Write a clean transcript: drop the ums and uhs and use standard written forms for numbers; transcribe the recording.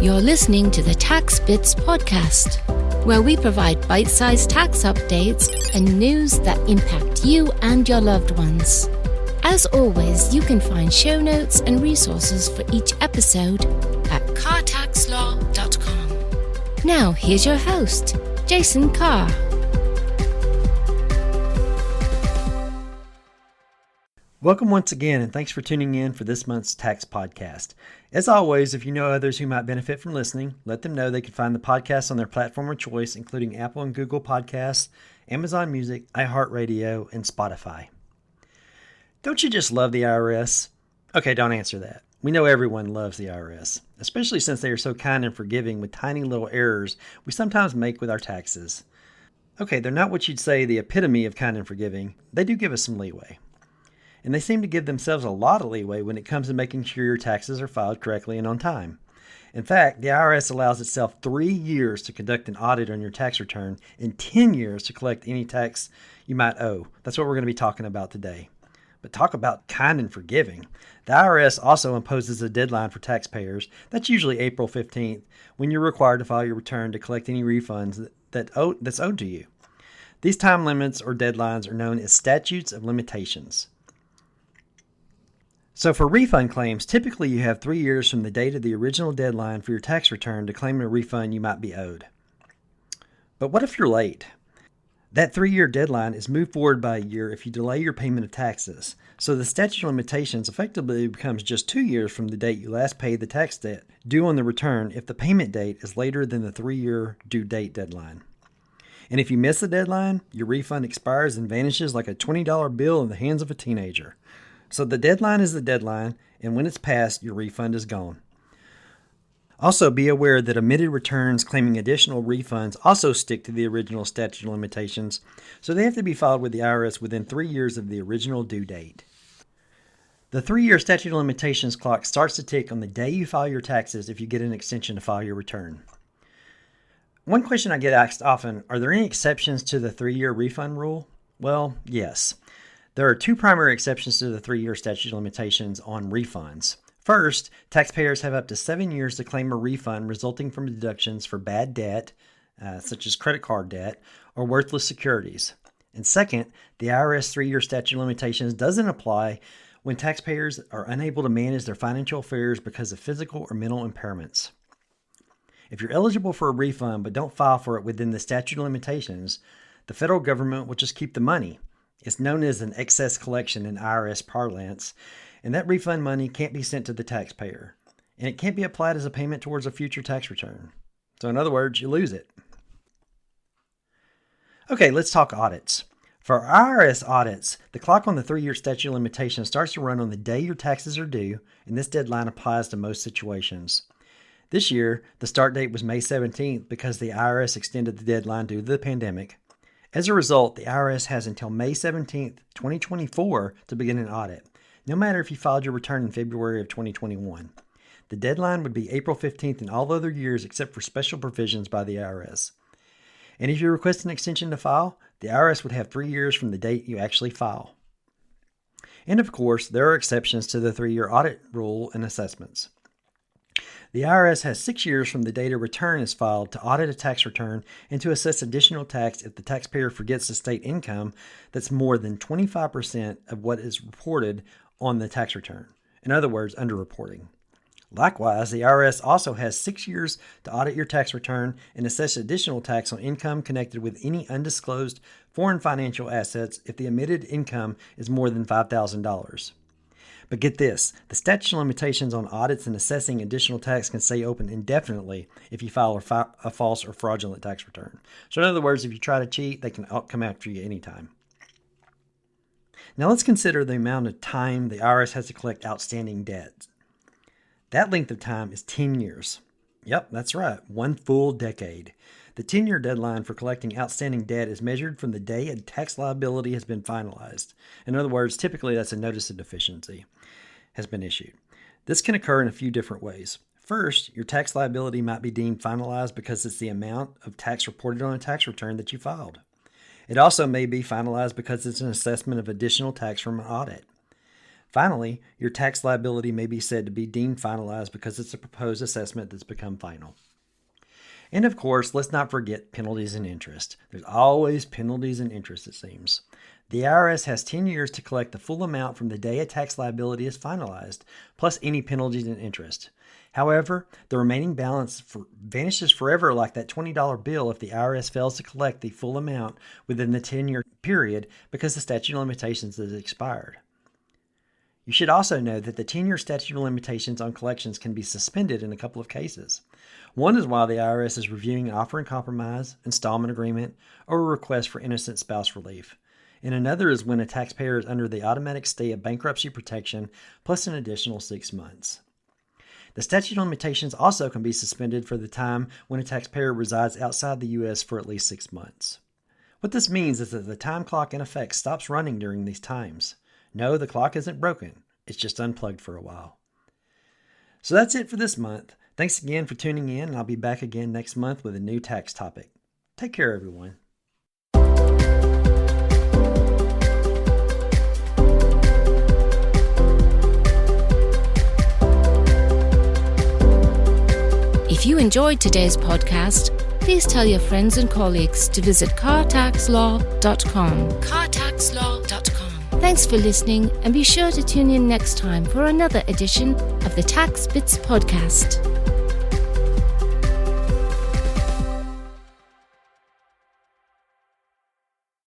You're listening to the Tax Bits podcast, where we provide bite-sized tax updates and news that impact you and your loved ones. As always, you can find show notes and resources for each episode at cartaxlaw.com. Now, here's your host, Jason Carr. Welcome once again, and thanks for tuning in for this month's tax podcast. As always, if you know others who might benefit from listening, let them know they can find the podcast on their platform of choice, including Apple and Google Podcasts, Amazon Music, iHeartRadio, and Spotify. Don't you just love the IRS? Okay, don't answer that. We know everyone loves the IRS, especially since they are so kind and forgiving with tiny little errors we sometimes make with our taxes. Okay, they're not what you'd say the epitome of kind and forgiving. They do give us some leeway. And they seem to give themselves a lot of leeway when it comes to making sure your taxes are filed correctly and on time. In fact, the IRS allows itself 3 years to conduct an audit on your tax return and 10 years to collect any tax you might owe. That's what we're going to be talking about today. But talk about kind and forgiving. The IRS also imposes a deadline for taxpayers. That's usually April 15th, when you're required to file your return to collect any refunds that's owed to you. These time limits or deadlines are known as statutes of limitations. So for refund claims, typically you have 3 years from the date of the original deadline for your tax return to claim a refund you might be owed. But what if you're late? That 3-year deadline is moved forward by a year if you delay your payment of taxes. So the statute of limitations effectively becomes just 2 years from the date you last paid the tax debt due on the return if the payment date is later than the 3-year due date deadline. And if you miss the deadline, your refund expires and vanishes like a $20 bill in the hands of a teenager. So the deadline is the deadline, and when it's passed, your refund is gone. Also, be aware that omitted returns claiming additional refunds also stick to the original statute of limitations, so they have to be filed with the IRS within 3 years of the original due date. The 3-year statute of limitations clock starts to tick on the day you file your taxes if you get an extension to file your return. One question I get asked often, are there any exceptions to the 3-year refund rule? Well, yes. There are 2 primary exceptions to the 3-year statute of limitations on refunds. First, taxpayers have up to 7 years to claim a refund resulting from deductions for bad debt, such as credit card debt, or worthless securities. And second, the IRS 3-year statute of limitations doesn't apply when taxpayers are unable to manage their financial affairs because of physical or mental impairments. If you're eligible for a refund but don't file for it within the statute of limitations, the federal government will just keep the money. It's known as an excess collection in IRS parlance, and that refund money can't be sent to the taxpayer, and it can't be applied as a payment towards a future tax return. So in other words, you lose it. Okay, let's talk audits. For IRS audits, the clock on the 3-year statute of limitations starts to run on the day your taxes are due, and this deadline applies to most situations. This year, the start date was May 17th because the IRS extended the deadline due to the pandemic. As a result, the IRS has until May 17th, 2024 to begin an audit, no matter if you filed your return in February of 2021. The deadline would be April 15th in all other years except for special provisions by the IRS. And if you request an extension to file, the IRS would have 3 years from the date you actually file. And of course, there are exceptions to the 3-year audit rule and assessments. The IRS has 6 years from the date a return is filed to audit a tax return and to assess additional tax if the taxpayer forgets to state income that's more than 25% of what is reported on the tax return. In other words, underreporting. Likewise, the IRS also has 6 years to audit your tax return and assess additional tax on income connected with any undisclosed foreign financial assets if the omitted income is more than $5,000. But get this, the statute of limitations on audits and assessing additional tax can stay open indefinitely if you file a false or fraudulent tax return. So in other words, if you try to cheat, they can come after you anytime. Now let's consider the amount of time the IRS has to collect outstanding debt. That length of time is 10 years. Yep, that's right, 1 full decade. The 10-year deadline for collecting outstanding debt is measured from the day a tax liability has been finalized. In other words, typically that's a notice of deficiency has been issued. This can occur in a few different ways. First, your tax liability might be deemed finalized because it's the amount of tax reported on a tax return that you filed. It also may be finalized because it's an assessment of additional tax from an audit. Finally, your tax liability may be said to be deemed finalized because it's a proposed assessment that's become final. And of course, let's not forget penalties and interest. There's always penalties and interest, it seems. The IRS has 10 years to collect the full amount from the day a tax liability is finalized, plus any penalties and interest. However, the remaining balance vanishes forever like that $20 bill if the IRS fails to collect the full amount within the 10-year period because the statute of limitations has expired. You should also know that the 10-year statute of limitations on collections can be suspended in a couple of cases. One is while the IRS is reviewing an offer in compromise, installment agreement, or a request for innocent spouse relief. And another is when a taxpayer is under the automatic stay of bankruptcy protection plus an additional 6 months. The statute of limitations also can be suspended for the time when a taxpayer resides outside the U.S. for at least 6 months. What this means is that the time clock in effect stops running during these times. No, the clock isn't broken. It's just unplugged for a while. So that's it for this month. Thanks again for tuning in, and I'll be back again next month with a new tax topic. Take care, everyone. If you enjoyed today's podcast, please tell your friends and colleagues to visit cartaxlaw.com. cartaxlaw.com. Thanks for listening, and be sure to tune in next time for another edition of the Tax Bits podcast.